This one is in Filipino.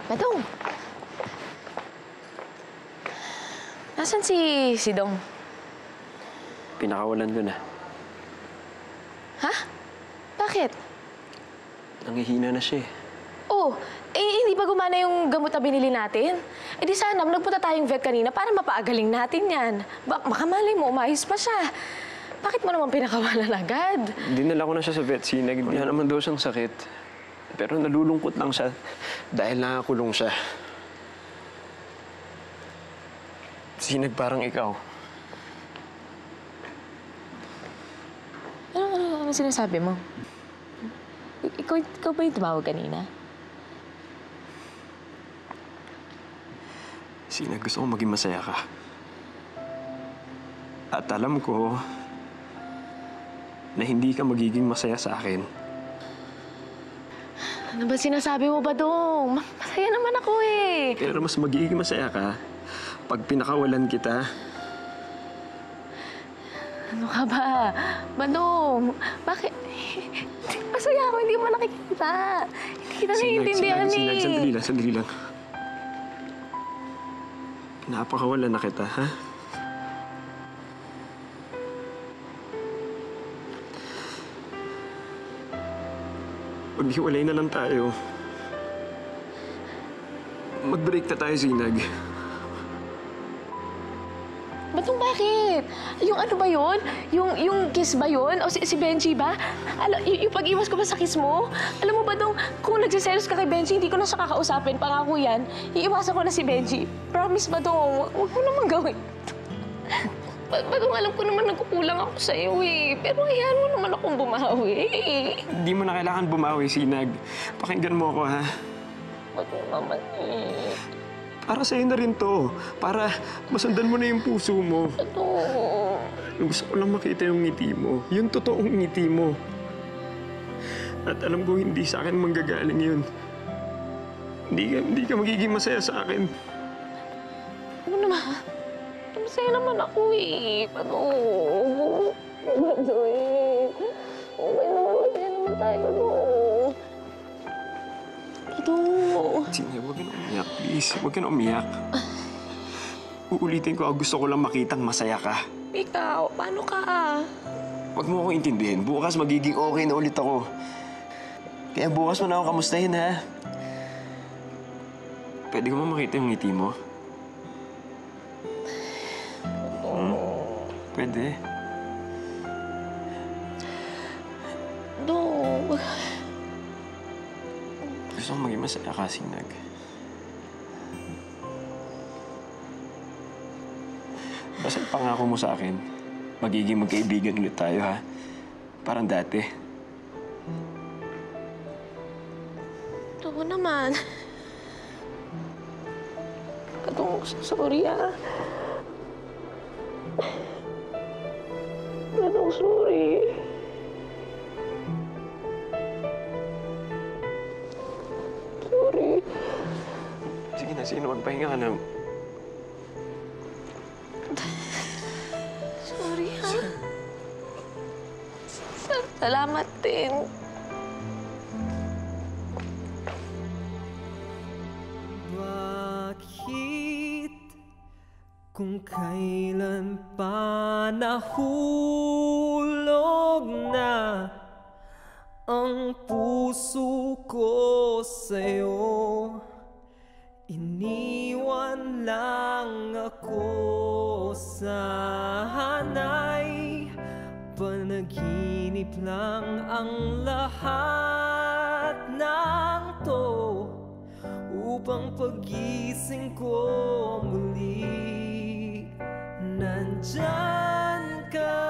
Badong! Nasaan si Dong? Pinakawalan ko na. Ha? Bakit? Nangihina na siya eh. Oh, hindi ba gumana yung gamot na binili natin? Di sana, nagpunta tayong vet kanina para mapaagaling natin yan. Baka malay mo, umayos pa siya. Bakit mo naman pinakawalan agad? Dinala ko na siya sa vet, Sinag. Hindi naman daw siyang sakit. Pero nalulungkot lang siya dahil nakakulong siya. Sinag, parang ikaw. Ano sinasabi mo? Ikaw ba yung tumawag kanina? Sinag, gusto kong maging masaya ka. At alam ko na hindi ka magiging masaya sa akin. Ano ba sinasabi mo ba, Dong? Masaya naman ako eh. Pero mas magiging masaya ka pag pinakawalan kita. Ano ka ba? Badong, bakit? Masaya ako, hindi mo nakikita. Hindi kita naiintindihan eh. Sinag, sandali lang. Napakawalan na kita, ha? Maghiwalay na lang tayo. Mag-break na tayo, Sinag. Badong, bakit? Yung ano ba yun? Yung kiss ba yun? O si Benji ba? Yung pag-iwas ko ba sa kiss mo? Alam mo ba, Dong, kung nagsiselos ka kay Benji, hindi ko na siya kakausapin. Pangako yan. Iiwasan ko na si Benji. Promise ba, Dong? Huwag mo naman gawin. Badong, alam ko naman nagkukulang ako sa iyo eh. Pero hayaan mo naman akong bumawi. Hindi mo na kailangan bumawi, Sinag. Pakinggan mo ako, ha? Badong naman eh. Para sa'yo na rin to. Para masundan mo na yung puso mo. Badong. Gusto ko lang makita yung ngiti mo. Yung totoong ngiti mo. At alam ko hindi sa akin manggagaling yun. Hindi ka magiging masaya sa akin. Ano naman? Masaya naman ako eh. Badong. Badong eh. Okay naman, masaya naman tayo, Badong. Badong. Sige, huwag ka na umiyak, please. Huwag ka na umiyak. Uulitin ko, gusto ko lang makitang masaya ka. Ikaw, paano ka? Huwag mo akong intindihin. Bukas magiging okay na ulit ako. Kaya bukas mo na ako kamustahin, ha? Pwede ko ba makita yung ngiti mo? Pwede. Dong. Gusto kong maging masaya ka, Sinag. Basta pangako mo sa akin, magiging magkaibigan ulit tayo, ha? Parang dati. Oo naman. Badong, sorry ah. Badong, sorry. Sorry. Sige na, Sino, magpahinga ka na. Sorry ha. Salamat din. Bakit kung kailan pa nahulog na ang puso ko sa'yo, iniwan lang ako sana'y panaginip lang ang lahat ng to, upang pagising ko muli nandyan ka.